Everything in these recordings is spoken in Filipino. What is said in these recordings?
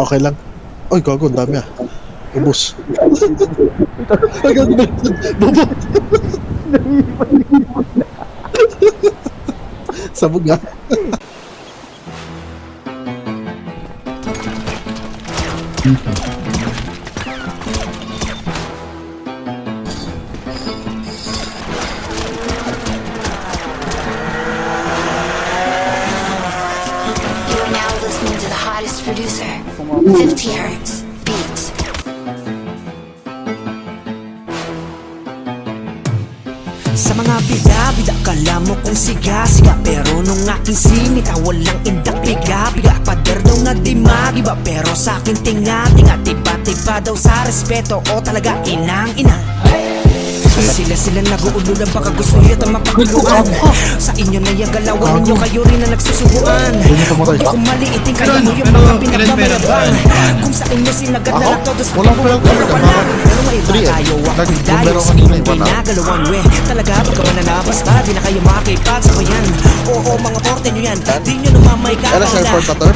Okay lang. Ay, gago, ang dami ah. Ubus. Ay, gago, bobo. Sabog ah. You're now listening to the hottest producer, 50 Hertz Beats. Sa mga bida-bida kala mo kung siga-siga, pero nung aking sinita walang indak biga-biga. Pader daw na di magiba, pero sa akin tinga-tinga. Tiba-tiba daw sa respeto, o talaga inang-ina. Sila nag-uululan, baka gusto nyo ito mapaguluan. Sa inyo na yung galawan ninyo, kayo rin na nagsusubuan. Huwag kung maliitin kayo mo yung mga pinagmamayabang. Kung sa inyo sinagad na lang todos Walang pero pala. Pero may iba tayo, ako'y dayo sa inyong ginagalawan. Talaga pagka mananabas ba, di na kayo makakipag sa bayan. Oo, mga porte nyo yan, di nyo namamay kakala.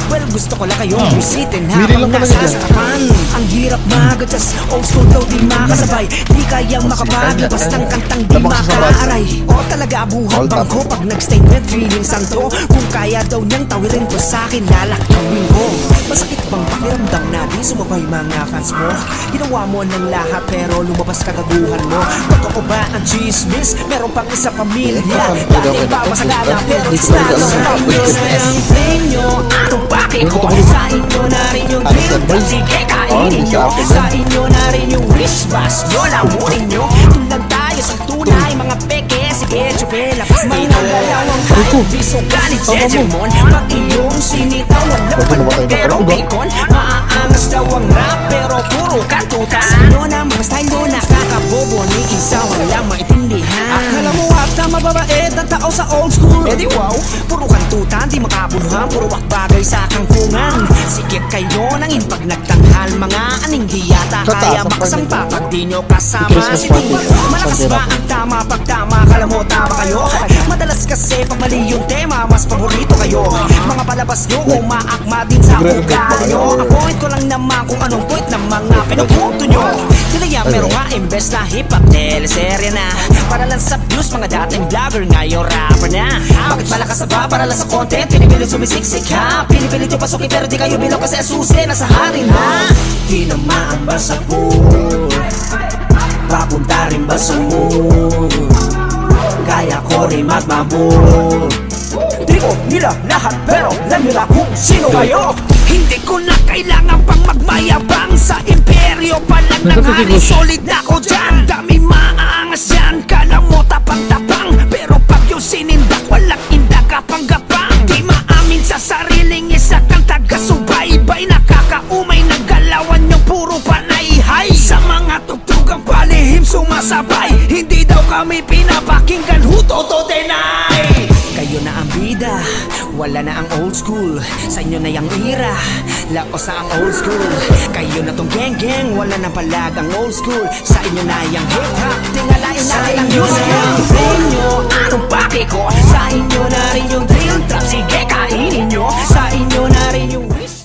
Well, gusto ko lang kayong bisitin habang nasa sarapan. Ang hirap mag-adjust, old school daw di makasabay. Di kayang makapaglabas ng kantang di makaaray. O talaga buhat bangko pag nag-statement feeling santo. Kung kaya daw niyang tawirin ko sa'kin, lalakawin ko. Masakit bang pakiramdam na di sumabay mga fans mo? Ginawa mo ng lahat pero lumabas kagaguhan mo. Totoo ba ang chismis? Meron pang isa pamilya. Dati ba masagana pero it's not sa inyo na ang flame nyo. Anong pake ko? Sa inyo na rin yung dream trap. Sige kainin nyo. Sa inyo na rin yung wish bus nyo. Lamunin nyo. Tulang tayo sa tunay mga peke. Sige chupe lakas dito. Mga galawang tayo biso galit Jejemon. Pag iyong sinitaw walang palpak pero bacon. Maaangas daw ang rap pero puro kantuta. Sa inyo na mga style mo nakakabobo. Ni isa walang maintindihan. Akala mo hapta mababait ang tao sa old school. Eh di wow, puro kantutan di makabuluhan. Puro wakbagay sa kangkungan. Sikip kayo nang pag nagtanghal. Mga aning hiyata kaya makasampa pag di nyo kasama. Sige, malakas ba ang tama pag tama? Kala mo tama kayo? Madalas kasi pag mali yung tema mas paborito kayo. Mga palabas nyo umaakma din sa ugali nyo. Ang point ko lang naman kung anong point ng mga pinupunto nyo. Tinaya meron nga imbes na hip-hop teleserye na. Para lang sa views mga dating vlogger ngayon rapper na. Bakit malakas ba para lang sa content? Pinipilit sumisiksik ha. Pinipilit yung pasukin pero di kayo bilaw kasi susi nasa hari na. Tinamaan ba sa pool? Papunta rin ba sa mood? Kaya ko rin magmamove. Di ko nila lahat pero alam nila kung sino kayo. Hindi ko na kailangan pang magmayabang. Sa imperyo pa lang nanghari solid na ko dyan. Dami maangas yan, kala mo tapang-tapang. Pero pag yung sinindak walang indak kapang-gapang. Di maamin sa sariling isa kang taga-subaybay. Nakakaumay ng galawan yung puro panayhay. Sa mga tugtugang palihim sumasabay. Hindi daw kami pinapakinggan, huto-to deny. Kayo na ang bida, wala na ang old school. Sa inyo na yung era, laos na ang old school. Kayo na tong geng-geng, wala na palagang old school. Sa inyo na yung hip-hop, tingalain natin ang music. Ang flame nyo, anong pake ko? Sa inyo na rin yung drill trap, sige kainin nyo. Sa inyo na rin yung wish.